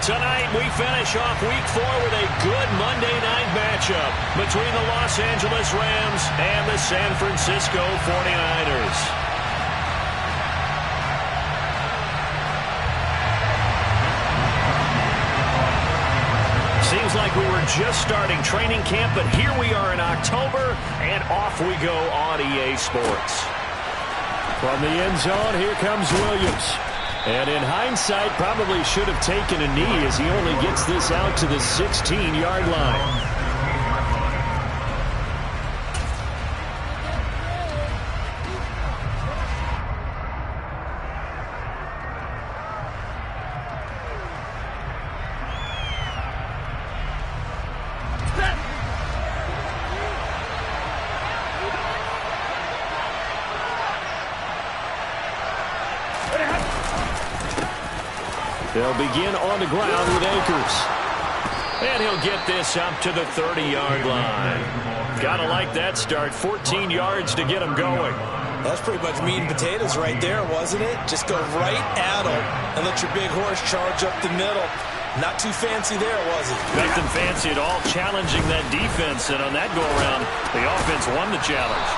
Tonight, we finish off Week 4 with a good Monday night matchup between the Los Angeles Rams and the San Francisco 49ers. Seems like we were just starting training camp, but here we are in October, and off we go on EA Sports. From the end zone, here comes Williams. And in hindsight, probably should have taken a knee as he only gets this out to the 16-yard line. They'll begin on the ground with Akers. And he'll get this up to the 30-yard line. Gotta like that start. 14 yards to get him going. That's pretty much meat and potatoes right there, wasn't it? Just go right at him and let your big horse charge up the middle. Not too fancy there, was it? Nothing fancy at all, challenging that defense. And on that go-around, the offense won the challenge.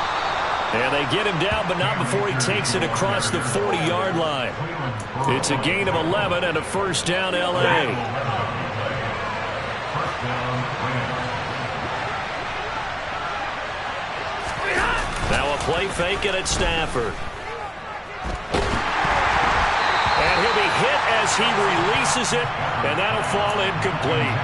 And they get him down, but not before he takes it across the 40-yard line. It's a gain of 11 and a first down, L.A. Now a play fake it at Stafford. And he'll be hit as he releases it, and that'll fall incomplete.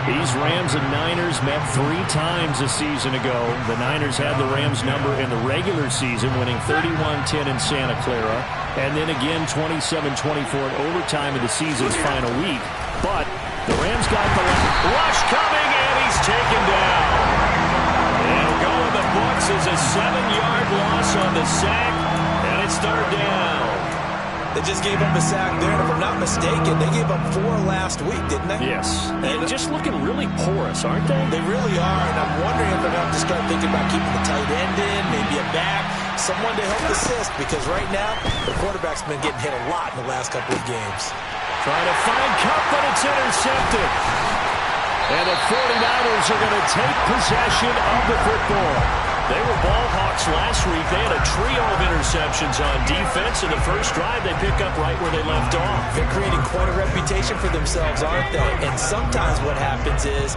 These Rams and Niners met 3 times a season ago. The Niners had the Rams number in the regular season, winning 31-10 in Santa Clara, and then again 27-24 in overtime in the season's final week. But the Rams got the rush coming, and he's taken down. It'll go in the books as a 7-yard loss on the sack, and it's third down. They just gave up a sack there, and if I'm not mistaken, they gave up 4 last week, didn't they? Yes. And just looking really porous, aren't they? They really are, and I'm wondering if they're going to have to start thinking about keeping the tight end in, maybe a back, someone to help assist, because right now, the quarterback's been getting hit a lot in the last couple of games. Trying to find Kupp, but it's intercepted. And the 49ers are going to take possession of the football. They were ball hawks last week. They had a trio of interceptions on defense. In the first drive, they pick up right where they left off. They're creating quite a reputation for themselves, aren't they? And sometimes what happens is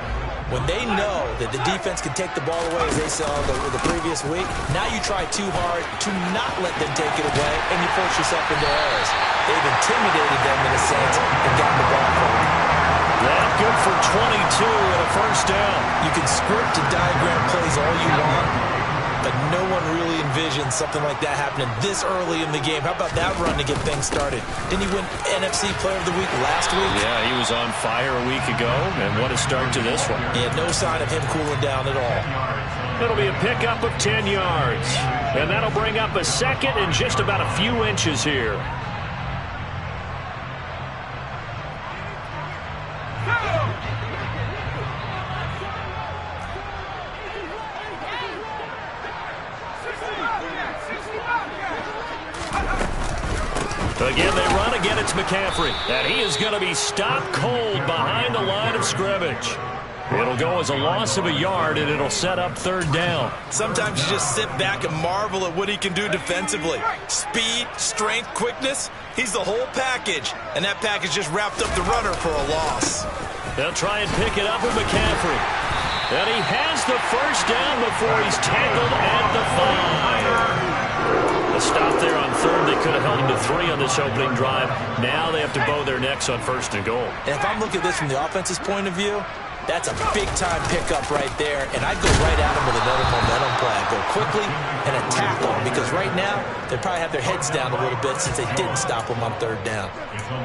when they know that the defense can take the ball away, as they saw the previous week, now you try too hard to not let them take it away, and you force yourself into errors. They've intimidated them in a sense and gotten the ball from them. That good for 22 and a first down. You can script and diagram plays all you want, but no one really envisioned something like that happening this early in the game. How about that run to get things started? Didn't he win NFC Player of the Week last week? Yeah, he was on fire a week ago, and what a start to this one. He had no sign of him cooling down at all. It'll be a pickup of 10 yards, and that'll bring up a second and just about a few inches here. Again, they run. Again, it's McCaffrey. And he is going to be stopped cold behind the line of scrimmage. It'll go as a loss of a yard, and it'll set up third down. Sometimes you just sit back and marvel at what he can do defensively. Speed, strength, quickness. He's the whole package. And that package just wrapped up the runner for a loss. They'll try and pick it up with McCaffrey. And he has the first down before he's tackled at the 5. A stop there on third. They could have held him to 3 on this opening drive. Now they have to bow their necks on first and goal. And if I'm looking at this from the offense's point of view, that's a big-time pickup right there. And I'd go right at him with another momentum play. I'd go quickly and attack him, because right now they probably have their heads down a little bit since they didn't stop him on third down.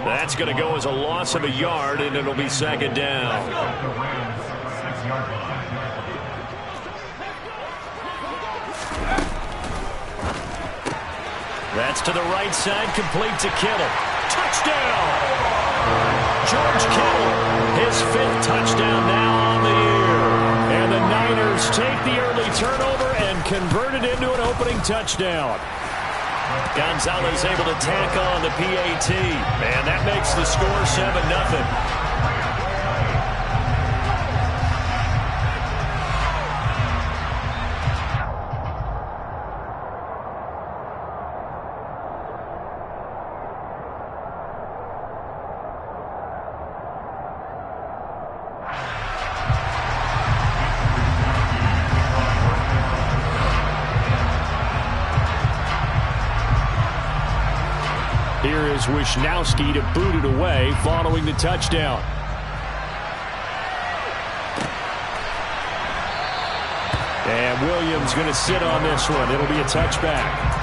That's going to go as a loss of a yard, and it'll be second down. That's to the right side, complete to Kittle. Touchdown! George Kittle, his 5th touchdown now on the year. And the Niners take the early turnover and convert it into an opening touchdown. Gonzalez able to tack on the PAT. And that makes the score 7-0. allows Wisnowski to boot it away following the touchdown. And Williams going to sit on this one. It'll be a touchback.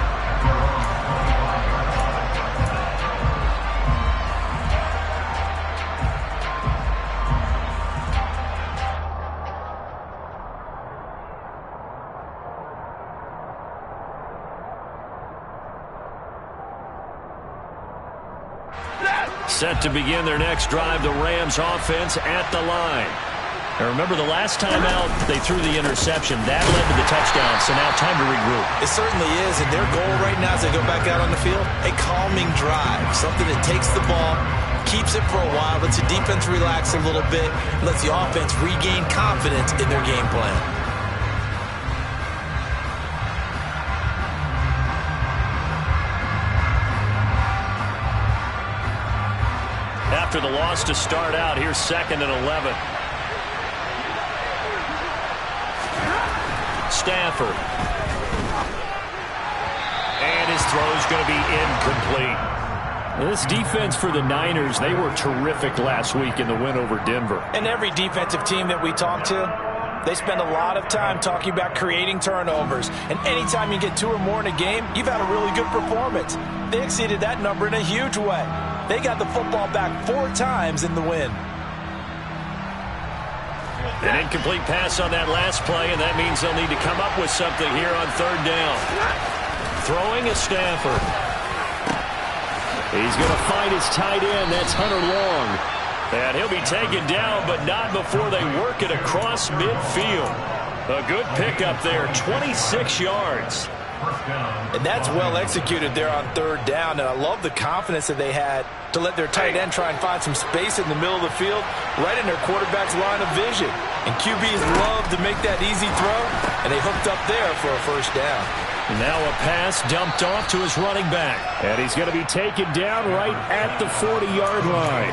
Set to begin their next drive, the Rams offense at the line. Now remember, the last time out, they threw the interception. That led to the touchdown, so now time to regroup. It certainly is, and their goal right now as they go back out on the field, a calming drive, something that takes the ball, keeps it for a while, lets the defense relax a little bit, lets the offense regain confidence in their game plan. After the loss to start out, here's 2nd and 11. Stafford. And his throw is going to be incomplete. This defense for the Niners, they were terrific last week in the win over Denver. And every defensive team that we talk to, they spend a lot of time talking about creating turnovers. And anytime you get 2 or more in a game, you've had a really good performance. They exceeded that number in a huge way. They got the football back 4 times in the win. An incomplete pass on that last play, and that means they'll need to come up with something here on 3rd down. Throwing is Stafford. He's going to find his tight end. That's Hunter Long. And he'll be taken down, but not before they work it across midfield. A good pickup there, 26 yards. And that's well executed there on 3rd down. And I love the confidence that they had to let their tight end try and find some space in the middle of the field, right in their quarterback's line of vision. And QBs love to make that easy throw, and they hooked up there for a 1st down. Now a pass dumped off to his running back. And he's going to be taken down right at the 40-yard line.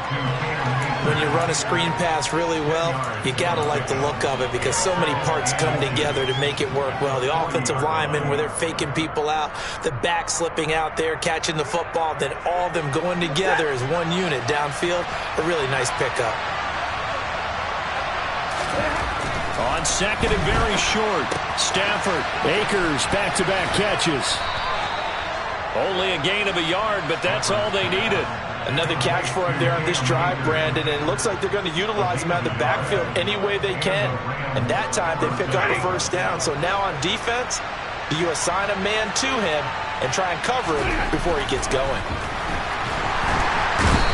When you run a screen pass really well, you got to like the look of it because so many parts come together to make it work well. The offensive linemen, where they're faking people out, the back slipping out there, catching the football, then all of them going together as one unit downfield. A really nice pickup. On 2nd and very short, Stafford, Akers, back-to-back catches. Only a gain of a yard, but that's all they needed. Another catch for him there on this drive, Brandon, and it looks like they're going to utilize him out of the backfield any way they can. And that time they pick up the 1st down. So now on defense, do you assign a man to him and try and cover it before he gets going?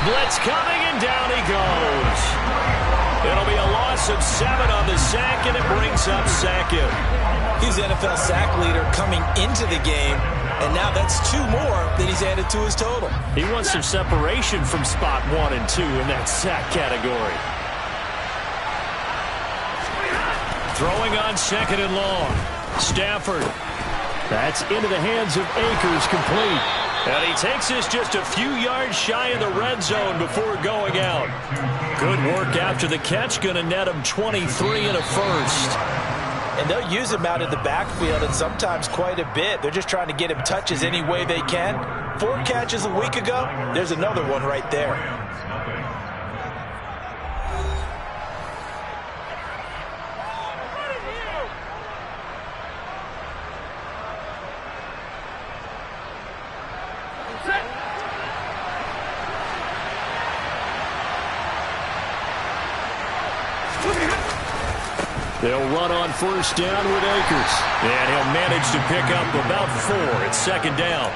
Blitz coming, and down he goes. It'll be a loss of 7 on the sack, and it brings up Sackett. He's the NFL sack leader coming into the game, and now that's 2 more that he's added to his total. He wants some separation from spot 1 and 2 in that sack category. Throwing on 2nd and long. Stafford. That's into the hands of Akers, complete. And he takes this just a few yards shy of the red zone before going out. Good work after the catch. Going to net him 23 and a 1st. And they'll use him out in the backfield, and sometimes quite a bit. They're just trying to get him touches any way they can. 4 catches a week ago. There's another one right there. They'll run on 1st down with Akers. And he'll manage to pick up about 4 at 2nd down.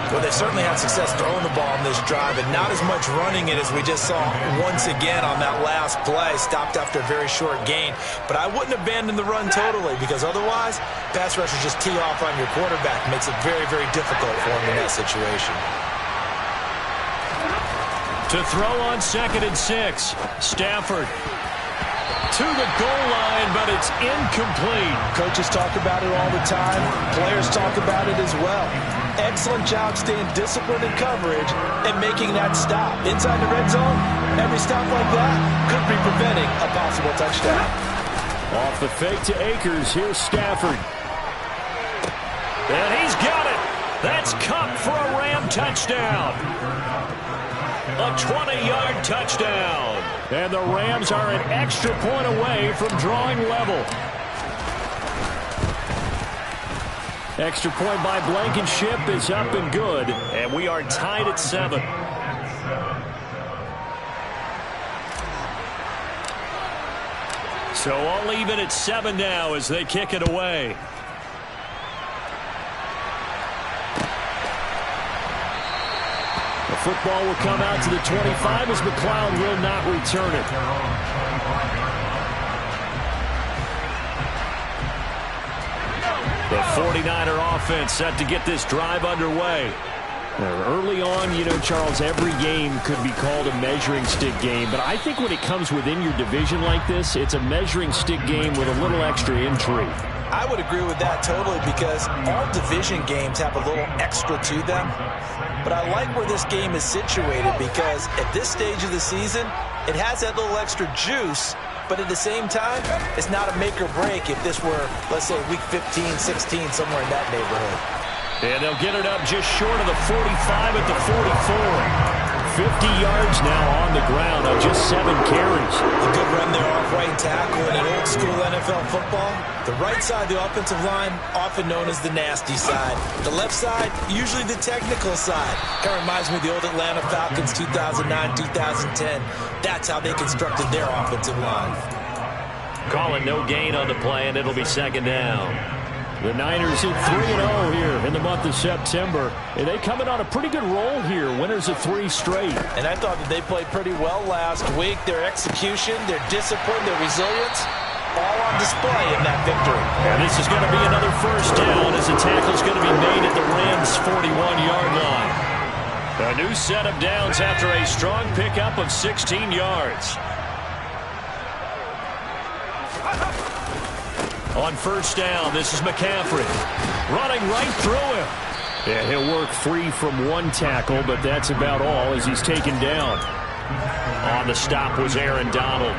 Well, they certainly had success throwing the ball in this drive, and not as much running it as we just saw once again on that last play. Stopped after a very short gain. But I wouldn't abandon the run totally, because otherwise, pass rushers just tee off on your quarterback. Makes it very, very difficult for him in that situation. To throw on 2nd and 6. Stafford to the goal line, but it's incomplete. Coaches talk about it all the time. Players talk about it as well. Excellent job staying disciplined in coverage and making that stop. Inside the red zone, every stop like that could be preventing a possible touchdown. Off the fake to Akers, here's Stafford. And he's got it. That's Kupp for a Ram touchdown. A 20-yard touchdown. And the Rams are an extra point away from drawing level. Extra point by Blankenship is up and good. And we are tied at 7. So all even at 7 now as they kick it away. The football will come out to the 25 as McLeod will not return it. The 49er offense set to get this drive underway. Early on, Charles, every game could be called a measuring stick game. But I think when it comes within your division like this, it's a measuring stick game with a little extra intrigue. I would agree with that totally because all division games have a little extra to them. But I like where this game is situated because at this stage of the season, it has that little extra juice. But at the same time, it's not a make or break if this were, let's say, week 15, 16, somewhere in that neighborhood. And they'll get it up just short of the 45 at the 44. 50 yards now on the ground on just 7 carries. A good run there off right tackle in an old school NFL football. The right side, the offensive line, often known as the nasty side. The left side, usually the technical side. Kind of reminds me of the old Atlanta Falcons 2009, 2010. That's how they constructed their offensive line. Calling no gain on the play, and it'll be second down. The Niners hit 3-0 here in the month of September. And they come in on a pretty good roll here. Winners of 3 straight. And I thought that they played pretty well last week. Their execution, their discipline, their resilience, all on display in that victory. And this is going to be another first down as the tackle's going to be made at the Rams' 41-yard line. A new set of downs after a strong pickup of 16 yards. On first down, this is McCaffrey. Running right through him. Yeah, he'll work free from one tackle, but that's about all as he's taken down. On the stop was Aaron Donald.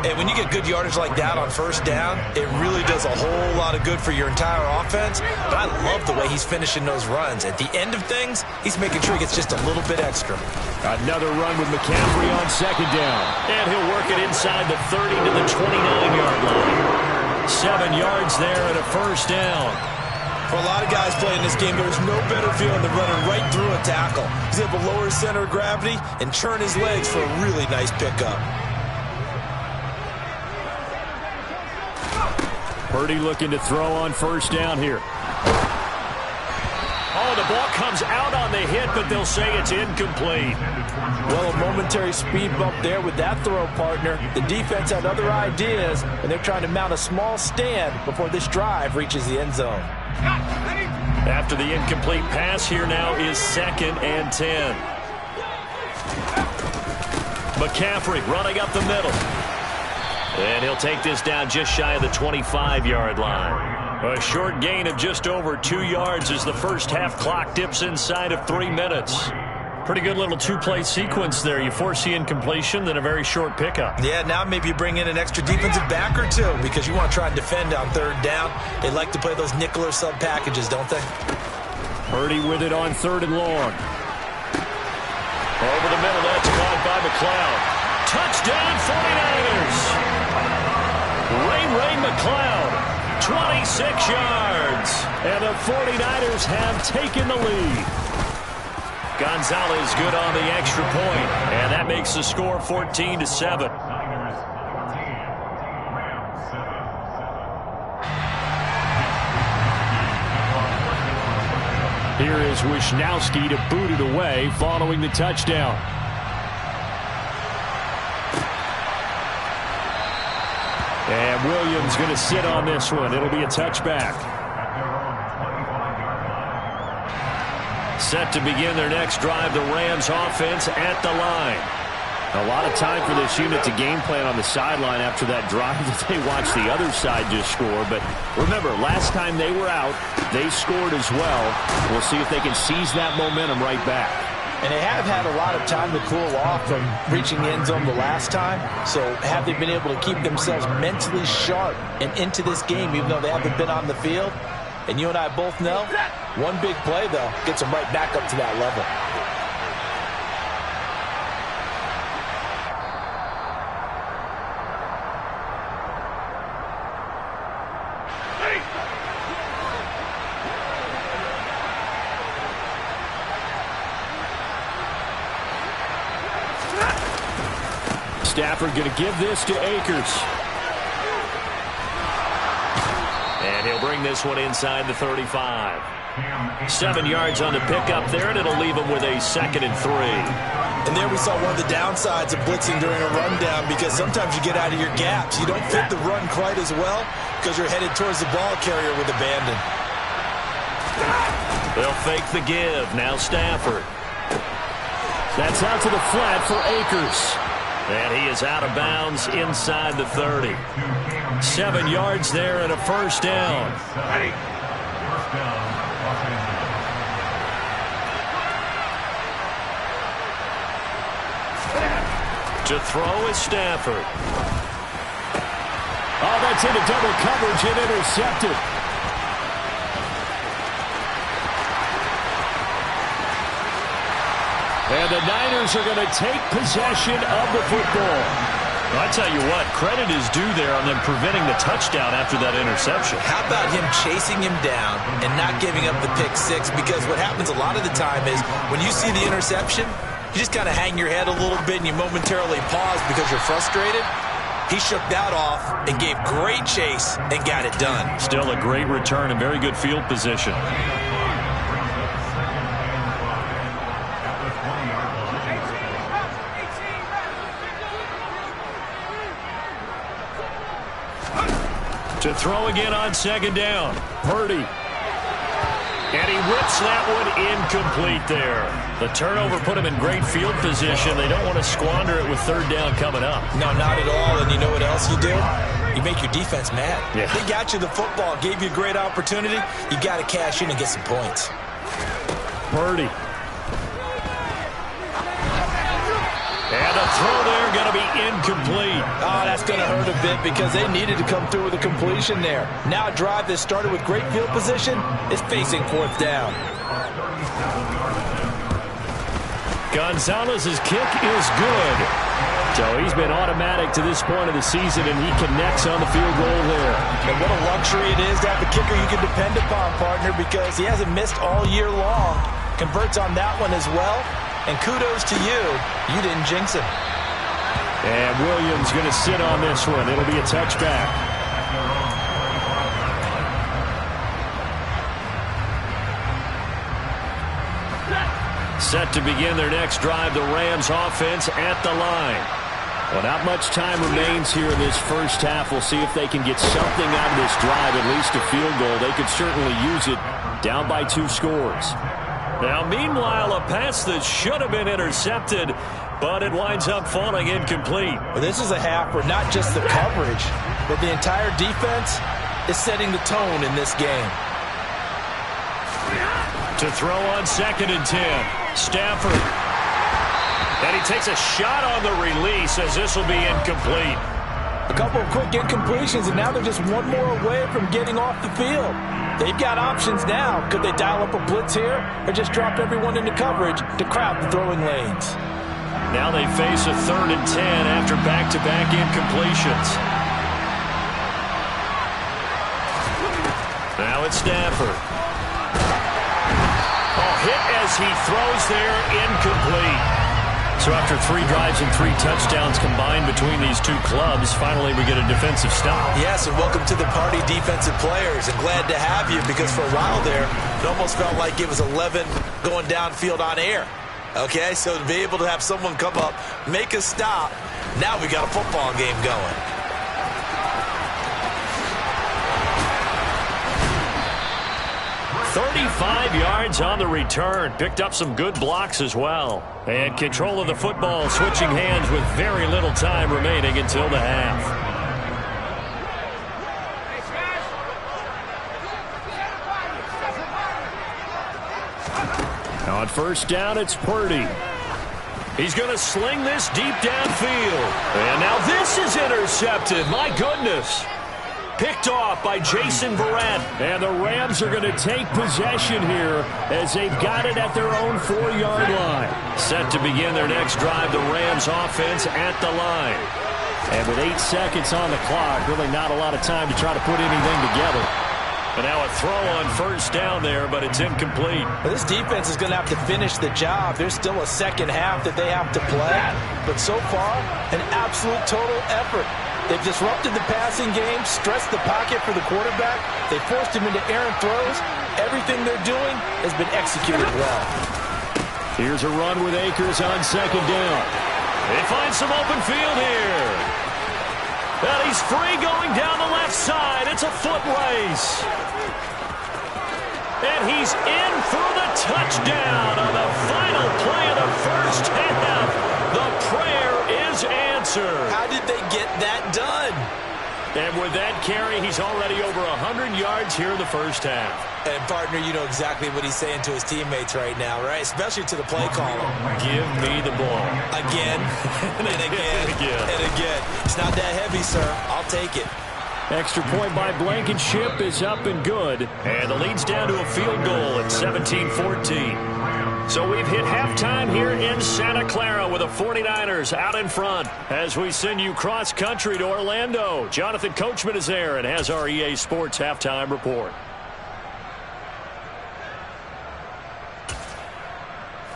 And when you get good yardage like that on first down, it really does a whole lot of good for your entire offense. But I love the way he's finishing those runs. At the end of things, he's making sure he gets just a little bit extra. Another run with McCaffrey on second down. And he'll work it inside the 30 to the 29-yard line. 7 yards there and a first down. For a lot of guys playing this game, there's no better feeling than running right through a tackle. He's able to lower his center of gravity and churn his legs for a really nice pickup. Purdy looking to throw on first down here. Oh, the ball comes out on the hit, but they'll say it's incomplete. Well, a momentary speed bump there with that throw, partner. The defense had other ideas, and they're trying to mount a small stand before this drive reaches the end zone. After the incomplete pass, here now is 2nd and 10. McCaffrey running up the middle. And he'll take this down just shy of the 25-yard line. A short gain of just over 2 yards as the first half clock dips inside of 3 minutes. Pretty good little 2-play sequence there. You force the incompletion, then a very short pickup. Yeah, now maybe you bring in an extra defensive back or two because you want to try and defend on third down. They like to play those nickel or sub packages, don't they? Purdy with it on 3rd and long. Over the middle, that's caught by McLeod. Touchdown 49ers! Ray McLeod, 26 yards. And the 49ers have taken the lead. Gonzalez good on the extra point, and that makes the score 14-7. Here is Wisnowski to boot it away following the touchdown. And Williams going to sit on this one. It'll be a touchback. Set to begin their next drive, the Rams offense at the line. A lot of time for this unit to game plan on the sideline after that drive that they watched the other side just score. But remember, last time they were out, they scored as well. We'll see if they can seize that momentum right back. And they have had a lot of time to cool off from reaching the end zone the last time. So have they been able to keep themselves mentally sharp and into this game even though they haven't been on the field? And you and I both know, one big play, though, gets them right back up to that level. Stafford going to give this to Akers. And he'll bring this one inside the 35. 7 yards on the pickup there, and it'll leave him with a 2nd and 3. And there we saw one of the downsides of blitzing during a rundown, because sometimes you get out of your gaps. You don't fit the run quite as well because you're headed towards the ball carrier with abandon. They'll fake the give. Now Stafford. That's out to the flat for Akers. And he is out of bounds inside the 30. 7 yards there and a first down. To throw is Stafford. Oh, that's into double coverage and intercepted. And the Niners are going to take possession of the football. I tell you what, credit is due there on them preventing the touchdown after that interception. How about him chasing him down and not giving up the pick six? Because what happens a lot of the time is when you see the interception, you just kind of hang your head a little bit and you momentarily pause because you're frustrated. He shook that off and gave great chase and got it done. Still a great return and very good field position. To throw again on 2nd down. Purdy. And he whips that one incomplete there. The turnover put him in great field position. They don't want to squander it with 3rd down coming up. No, not at all. And you know what else you do? You make your defense mad. Yeah. They got you the football, gave you a great opportunity. You got to cash in and get some points. Purdy. And a throw there going to be incomplete. Oh, that's going to hurt a bit because they needed to come through with a completion there. Now a drive that started with great field position is facing 4th down. Gonzalez's kick is good. So he's been automatic to this point of the season, and he connects on the field goal there. And what a luxury it is to have a kicker you can depend upon, partner, because he hasn't missed all year long. Converts on that one as well. And kudos to you. You didn't jinx him. And Williams going to sit on this one. It'll be a touchback. Set to begin their next drive, the Rams offense at the line. Well, not much time remains here in this first half. We'll see if they can get something out of this drive, at least a field goal. They could certainly use it down by 2 scores. Now, meanwhile, a pass that should have been intercepted, but it winds up falling incomplete. Well, this is a half where not just the coverage, but the entire defense is setting the tone in this game. To throw on 2nd and 10, Stafford. And he takes a shot on the release as this will be incomplete. A couple of quick incompletions, and now they're just one more away from getting off the field. They've got options now. Could they dial up a blitz here or just drop everyone into coverage to crowd the throwing lanes? Now they face a 3rd and 10 after back-to-back incompletions. Now it's Stafford. Oh, hit as he throws there, incomplete. So after 3 drives and 3 touchdowns combined between these two clubs, finally we get a defensive stop. Yes, and welcome to the party, defensive players. And glad to have you because for a while there, it almost felt like it was 11 going downfield on air. Okay, so to be able to have someone come up, make a stop, now we got a football game going. "35 yards on the return. Picked up some good blocks as well. And control of the football, switching hands with very little time remaining until the half. On 1st down, it's Purdy. He's going to sling this deep downfield. And now this is intercepted. My goodness. Picked off by Jason Verrett. And the Rams are going to take possession here as they've got it at their own 4-yard line. Set to begin their next drive, the Rams offense at the line. And with 8 seconds on the clock, really not a lot of time to try to put anything together. And now a throw on first down there, but it's incomplete. Well, this defense is going to have to finish the job. There's still a second half that they have to play. But so far, an absolute total effort. They've disrupted the passing game, stressed the pocket for the quarterback. They forced him into errant throws. Everything they're doing has been executed well. Here's a run with Akers on second down. They find some open field here. And he's free going down the left side. It's a foot race. And he's in for the touchdown on the final play of the first half. The prayer is answered. How did they get that done? And with that carry, he's already over 100 yards here in the first half. And, partner, you know exactly what he's saying to his teammates right now, right? Especially to the play caller. Give me the ball. Again, and again, and again. It's not that heavy, sir. I'll take it. Extra point by Blankenship is up and good. And the lead's down to a field goal at 17-14. So we've hit halftime here in Santa Clara with the 49ers out in front. As we send you cross-country to Orlando, Jonathan Coachman is there and has our EA Sports halftime report.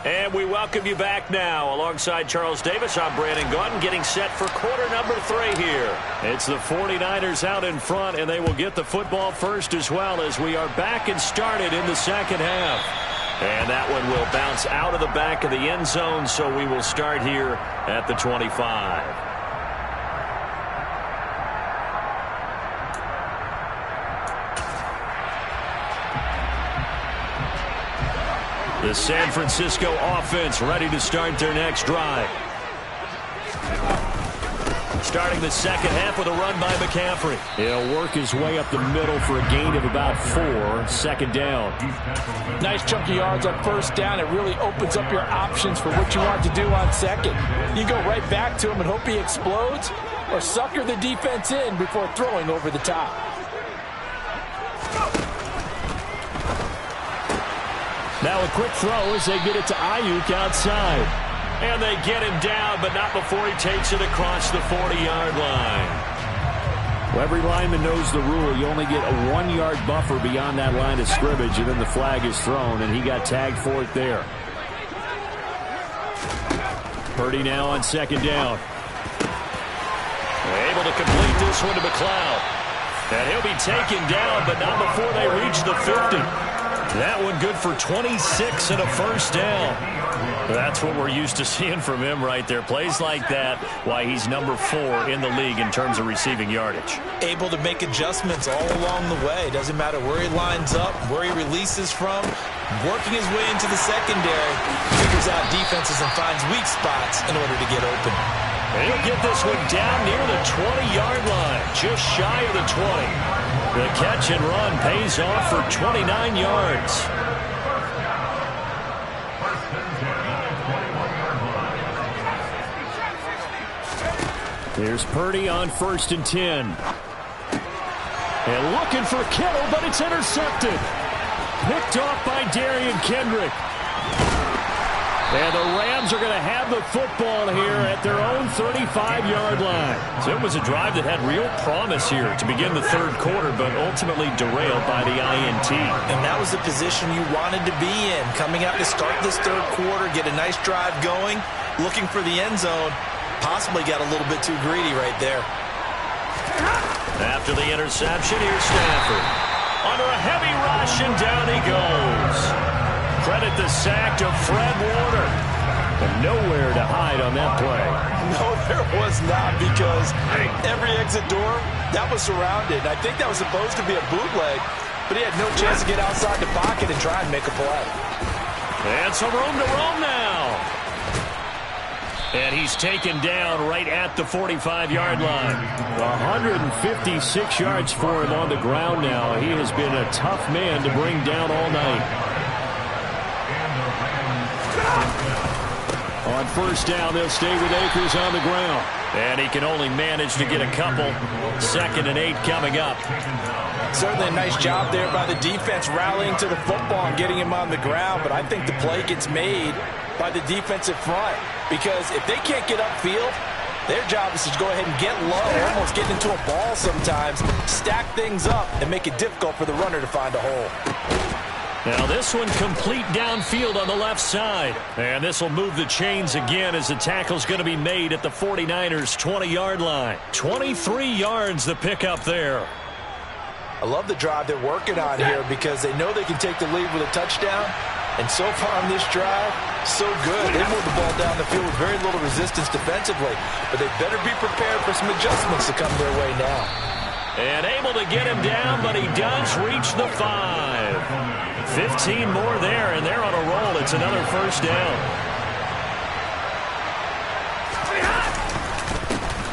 And we welcome you back now. Alongside Charles Davis, I'm Brandon Gaudin, getting set for quarter number 3 here. It's the 49ers out in front, and they will get the football first as well as we are back and started in the second half. And that one will bounce out of the back of the end zone, so we will start here at the 25. The San Francisco offense ready to start their next drive. Starting the second half with a run by McCaffrey. He'll work his way up the middle for a gain of about 4. Second down. Nice chunky yards on first down. It really opens up your options for what you want to do on second. You go right back to him and hope he explodes, or sucker the defense in before throwing over the top. Now a quick throw as they get it to Ayuk outside. And they get him down, but not before he takes it across the 40-yard line. Well, every lineman knows the rule. You only get a 1-yard buffer beyond that line of scrimmage, and then the flag is thrown, and he got tagged for it there. Purdy now on second down. Able to complete this one to McLeod. And he'll be taken down, but not before they reach the 50. That one good for 26 and a first down. That's what we're used to seeing from him right there. Plays like that, why he's number 4 in the league in terms of receiving yardage. Able to make adjustments all along the way. Doesn't matter where he lines up, where he releases from. Working his way into the secondary. Figures out defenses and finds weak spots in order to get open. He'll get this one down near the 20-yard line. Just shy of the 20. The catch and run pays off for 29 yards. Here's Purdy on 1st and 10. And looking for Kittle, but it's intercepted. Picked off by Darian Kendrick. And the Rams are going to have the football here at their own 35-yard line. So it was a drive that had real promise here to begin the third quarter, but ultimately derailed by the INT. And that was the position you wanted to be in. Coming out to start this third quarter, get a nice drive going, looking for the end zone. Possibly got a little bit too greedy right there. After the interception, here's Stafford. Under a heavy rush, and down he goes. Credit the sack to Fred Warner. And nowhere to hide on that play. No, there was not, because every exit door, that was surrounded. I think that was supposed to be a bootleg, but he had no chance to get outside the pocket and try and make a play. And some room to roam now. And he's taken down right at the 45-yard line. 156 yards for him on the ground now. He has been a tough man to bring down all night. On first down, they'll stay with Akers on the ground. And he can only manage to get a couple. 2nd and 8 coming up. Certainly a nice job there by the defense rallying to the football and getting him on the ground. But I think the play gets made by the defensive front. Because if they can't get upfield, Their job is to go ahead and get low, almost get into a ball sometimes, stack things up, and make it difficult for the runner to find a hole. Now this one complete downfield on the left side. And this will move the chains again as the tackle's going to be made at the 49ers' 20-yard line. 23 yards the pickup there. I love the drive they're working on here because they know they can take the lead with a touchdown. And so far on this drive, so good. They moved the ball down the field with very little resistance defensively. But they better be prepared for some adjustments to come their way now. And able to get him down, but he does reach the 5. 15 more there, and they're on a roll. It's another first down.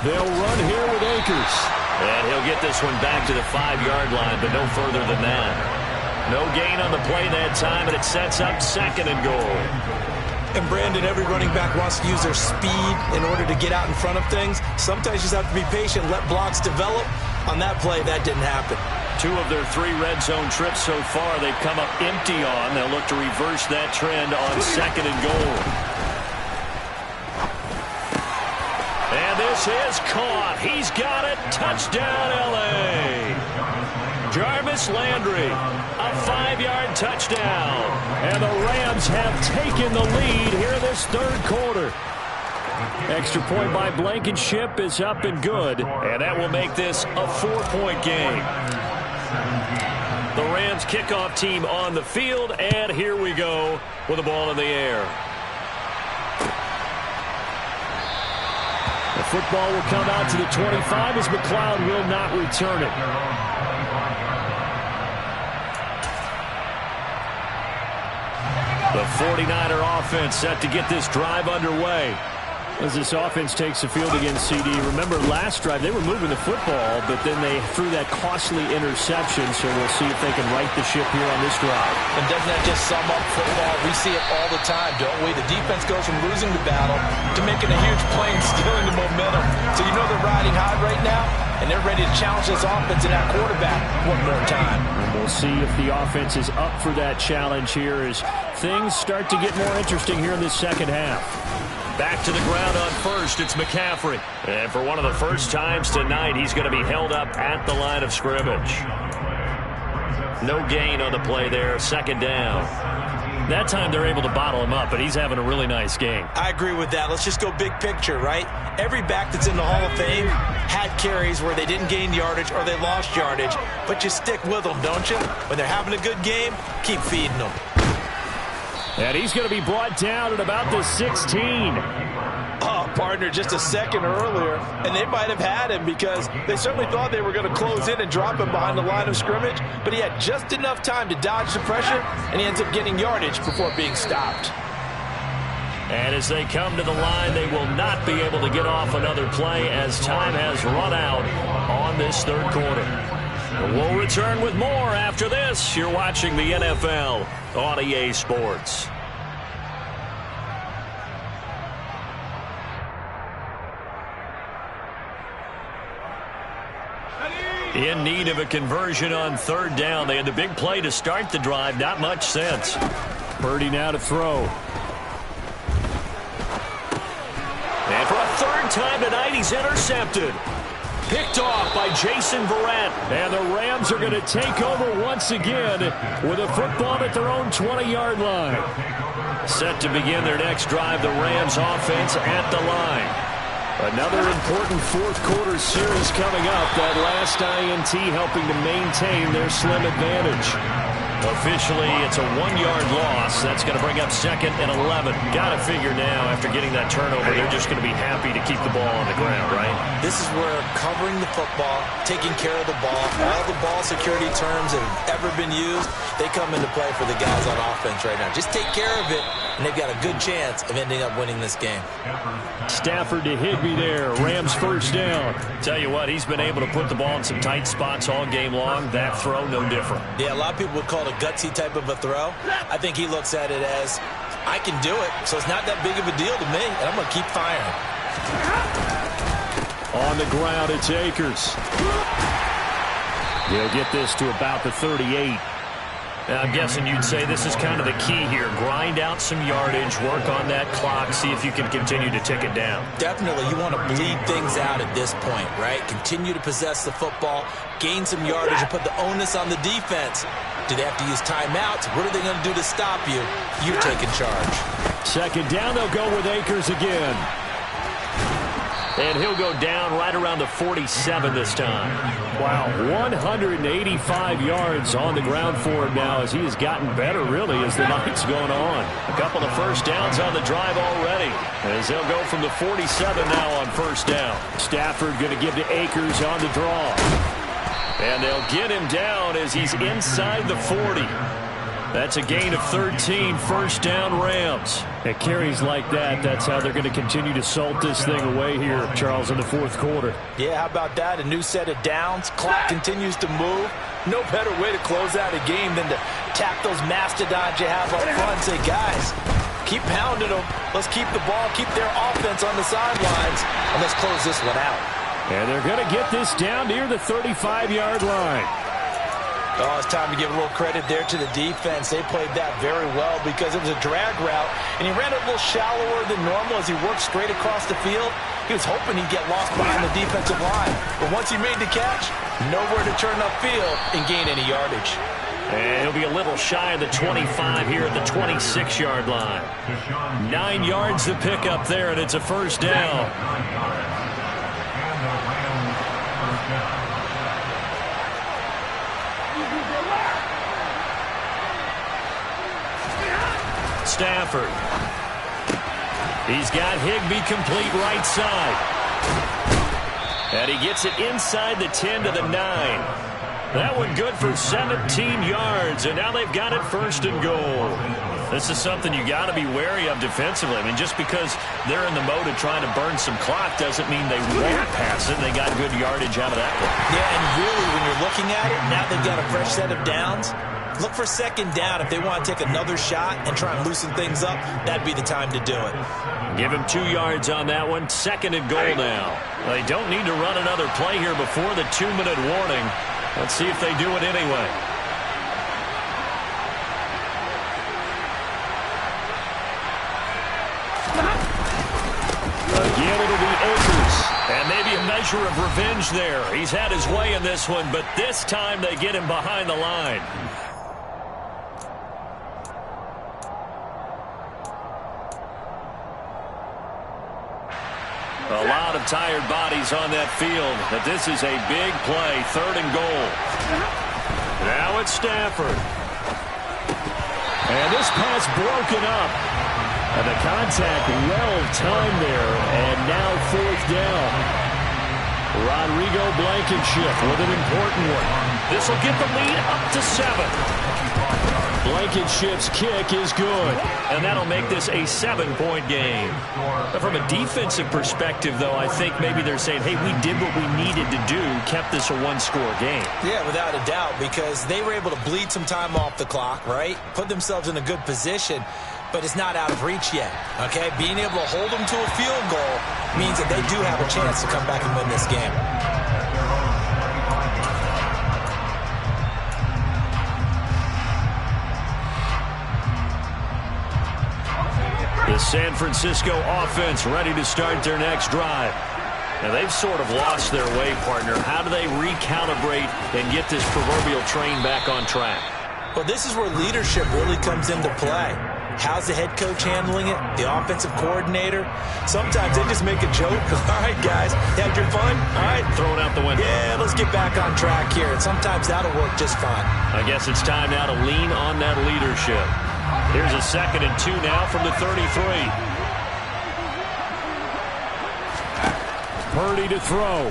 They'll run here with Akers. And he'll get this one back to the 5-yard line, but no further than that. No gain on the play that time, and it sets up 2nd and goal. And Brandon, every running back wants to use their speed in order to get out in front of things. Sometimes you just have to be patient, let blocks develop. On that play, that didn't happen. 2 of their 3 red zone trips so far they've come up empty on. They'll look to reverse that trend on 2nd and goal. And this is caught. He's got it. Touchdown, L.A. Jarvis Landry, a 5-yard touchdown. And the Rams have taken the lead here in this 3rd quarter. Extra point by Blankenship is up and good. And that will make this a 4-point game. The Rams kickoff team on the field, and here we go with the ball in the air. The football will come out to the 25 as McLeod will not return it. The 49er offense set to get this drive underway. As this offense takes the field against CD. Remember, last drive, they were moving the football, but then they threw that costly interception, so we'll see if they can right the ship here on this drive. And doesn't that just sum up football? We see it all the time, don't we? The defense goes from losing the battle to making a huge play and stealing the momentum. So you know they're riding high right now, and they're ready to challenge this offense and that quarterback one more time. And we'll see if the offense is up for that challenge here as things start to get more interesting here in this second half. Back to the ground on first, it's McCaffrey. And for one of the first times tonight, he's going to be held up at the line of scrimmage. No gain on the play there, 2nd down. That time they're able to bottle him up, but he's having a really nice game. I agree with that. Let's just go big picture, right? Every back that's in the Hall of Fame had carries where they didn't gain yardage or they lost yardage, but you stick with them, don't you? When they're having a good game, keep feeding them. And he's going to be brought down at about the 16. Oh, partner, just a second earlier, and they might have had him because they certainly thought they were going to close in and drop him behind the line of scrimmage, but he had just enough time to dodge the pressure, and he ends up getting yardage before being stopped. And as they come to the line, they will not be able to get off another play as time has run out on this 3rd quarter. We'll return with more after this. You're watching the NFL on EA Sports. In need of a conversion on 3rd down. They had the big play to start the drive. Not much sense. Purdy now to throw. And for a 3rd time tonight, he's intercepted. Picked off by Jason Verrett. And the Rams are going to take over once again with a football at their own 20-yard line. Set to begin their next drive, the Rams offense at the line. Another important 4th quarter series coming up. That last INT helping to maintain their slim advantage. Officially, it's a 1-yard loss. That's going to bring up 2nd and 11. Got to figure now, after getting that turnover, they're just going to be happy to keep the ball on the ground, right? This is where covering the football, taking care of the ball, all the ball security terms that have ever been used, they come into play for the guys on offense right now. Just take care of it, and they've got a good chance of ending up winning this game. Stafford to Higbee there. Rams 1st down. Tell you what, he's been able to put the ball in some tight spots all game long. That throw, no different. Yeah, a lot of people would call it a gutsy type of a throw. I think he looks at it as, I can do it, so it's not that big of a deal to me, and I'm going to keep firing. On the ground, it's Akers. He'll get this to about the 38. I'm guessing you'd say this is kind of the key here. Grind out some yardage, work on that clock, see if you can continue to tick it down. Definitely, you want to bleed things out at this point, right? Continue to possess the football, gain some yardage, and put the onus on the defense. Do they have to use timeouts? What are they going to do to stop you? You're taking charge. Second down, they'll go with Akers again. And he'll go down right around the 47 this time. Wow, 185 yards on the ground for him now as he has gotten better, really, as the night's going on. A couple of first downs on the drive already, as they'll go from the 47 now on first down. Stafford going to give to Akers on the draw. And they'll get him down as he's inside the 40. That's a gain of 13, first down Rams. At carries like that, that's how they're going to continue to salt this thing away here, Charles, in the fourth quarter. Yeah, how about that? A new set of downs. Clock continues to move. No better way to close out a game than to tap those mastodons you have up front and say, guys, keep pounding them. Let's keep the ball, keep their offense on the sidelines, and let's close this one out. And they're going to get this down near the 35-yard line. Oh, it's time to give a little credit there to the defense. They played that very well because it was a drag route, and he ran a little shallower than normal as he worked straight across the field. He was hoping he'd get lost behind the defensive line. But once he made the catch, nowhere to turn upfield and gain any yardage. And he'll be a little shy of the 25 here at the 26-yard line. 9 yards to pick up there, and it's a first down. Stafford. He's got Higbee complete right side. And he gets it inside the 10 to the 9. That one good for 17 yards, and now they've got it first and goal. This is something you got to be wary of defensively. I mean, just because they're in the mode of trying to burn some clock doesn't mean they won't pass it. They got good yardage out of that one. Yeah, and really, when you're looking at it, now they've got a fresh set of downs. Look for second down. If they want to take another shot and try and loosen things up, that'd be the time to do it. Give him 2 yards on that one. Second and goal now. They don't need to run another play here before the 2-minute warning. Let's see if they do it anyway. Again, it'll be Akers. And maybe a measure of revenge there. He's had his way in this one, but this time they get him behind the line. A lot of tired bodies on that field, but this is a big play, third and goal. Now it's Stafford. And this pass broken up. And the contact well timed there, and now fourth down. Rodrigo Blankenship with an important one. This will get the lead up to 7. Blankenship's kick is good. And that'll make this a 7-point game. But from a defensive perspective, though, I think maybe they're saying, hey, we did what we needed to do, kept this a one-score game. Yeah, without a doubt, because they were able to bleed some time off the clock, right? Put themselves in a good position, but it's not out of reach yet, okay? Being able to hold them to a field goal means that they do have a chance to come back and win this game. The San Francisco offense ready to start their next drive. Now, they've sort of lost their way, partner. How do they recalibrate and get this proverbial train back on track? Well, this is where leadership really comes into play. How's the head coach handling it? The offensive coordinator? Sometimes they just make a joke. All right, guys, had your fun? All right. Throw it out the window. Yeah, let's get back on track here. And sometimes that'll work just fine. I guess it's time now to lean on that leadership. Here's a 2nd and 2 now from the 33. Purdy to throw.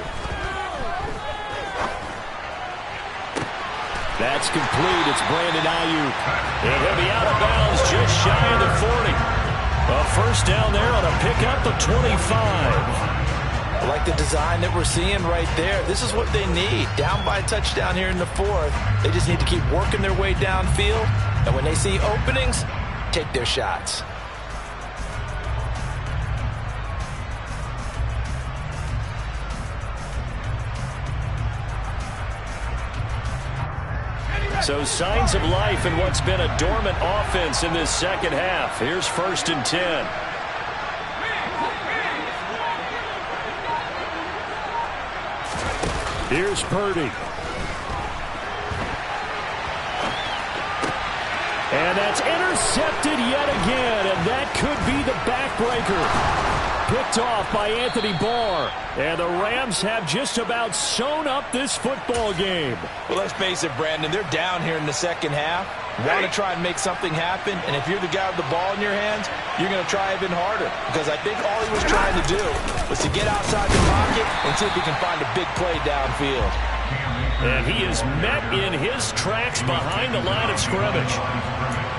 That's complete. It's Brandon Ayuk. And he'll be out of bounds just shy of the 40. A first down there on a pickup of 25. I like the design that we're seeing right there. This is what they need. Down by a touchdown here in the 4th. They just need to keep working their way downfield. And when they see openings, take their shots. So signs of life in what's been a dormant offense in this second half. Here's 1st and 10. Here's Purdy. And that's intercepted yet again, and that could be the backbreaker. Picked off by Anthony Barr. And the Rams have just about sewn up this football game. Well, let's face it, Brandon, they're down here in the second half. Want to try and make something happen, and if you're the guy with the ball in your hands, you're going to try even harder. Because I think all he was trying to do was to get outside the pocket and see if he can find a big play downfield. And he is met in his tracks behind the line of scrimmage.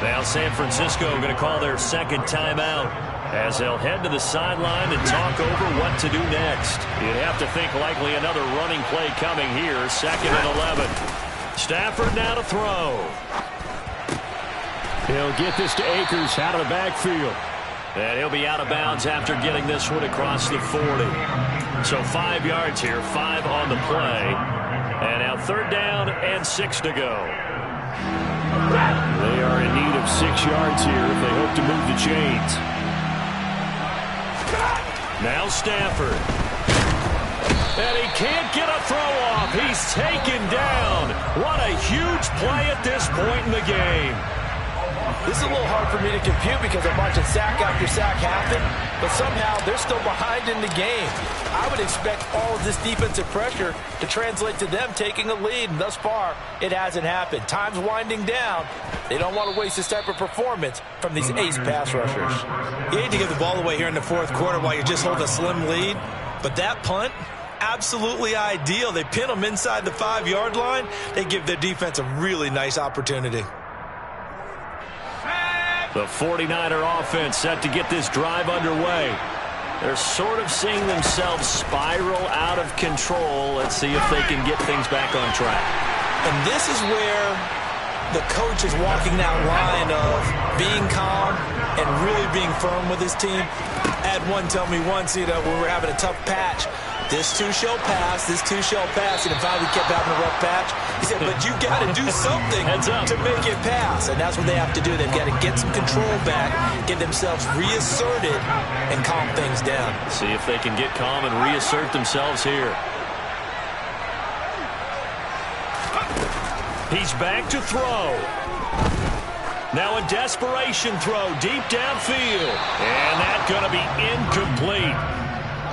Now San Francisco going to call their second timeout as they'll head to the sideline and talk over what to do next. You'd have to think likely another running play coming here. 2nd and 11. Stafford now to throw. He'll get this to Akers out of the backfield. And he'll be out of bounds after getting this one across the 40. So 5 yards here, 5 on the play. And now 3rd down and 6 to go. They are in need of 6 yards here if they hope to move the chains. Now Stafford. And he can't get a throw off. He's taken down. What a huge play at this point in the game. This is a little hard for me to compute because I'm watching sack after sack happen, but somehow they're still behind in the game. I would expect all of this defensive pressure to translate to them taking a lead, and thus far, it hasn't happened. Time's winding down. They don't want to waste this type of performance from these ace pass rushers. You hate to give the ball away here in the 4th quarter while you just hold a slim lead, but that punt, absolutely ideal. They pin them inside the 5-yard line. They give their defense a really nice opportunity. The 49er offense set to get this drive underway. They're sort of seeing themselves spiral out of control. Let's see if they can get things back on track. And this is where the coach is walking that line of being calm and really being firm with his team. I had one tell me once, when we were having a tough patch, this too shall pass, this too shall pass, and finally kept having a rough patch. He said, but you got to do something to make it pass, and that's what they have to do. They've got to get some control back, get themselves reasserted, and calm things down. See if they can get calm and reassert themselves here. He's back to throw. Now a desperation throw deep downfield, and that's going to be incomplete.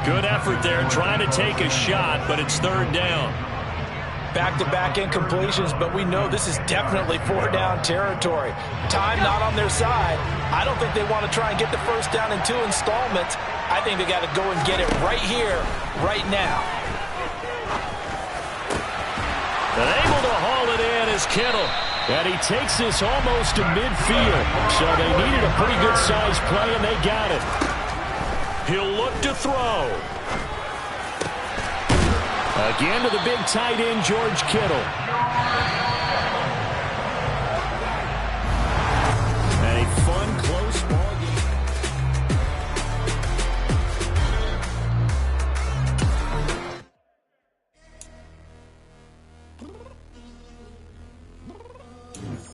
Good effort there trying to take a shot, but it's 3rd down. Back-to-back incompletions, but we know this is definitely 4-down territory. Time not on their side. I don't think they want to try and get the 1st down in 2 installments. I think they got to go and get it right here, right now. And able to haul it in is Kittle. And he takes this almost to midfield. So they needed a pretty good-sized play, and they got it. He'll look to throw. Again to the big tight end, George Kittle.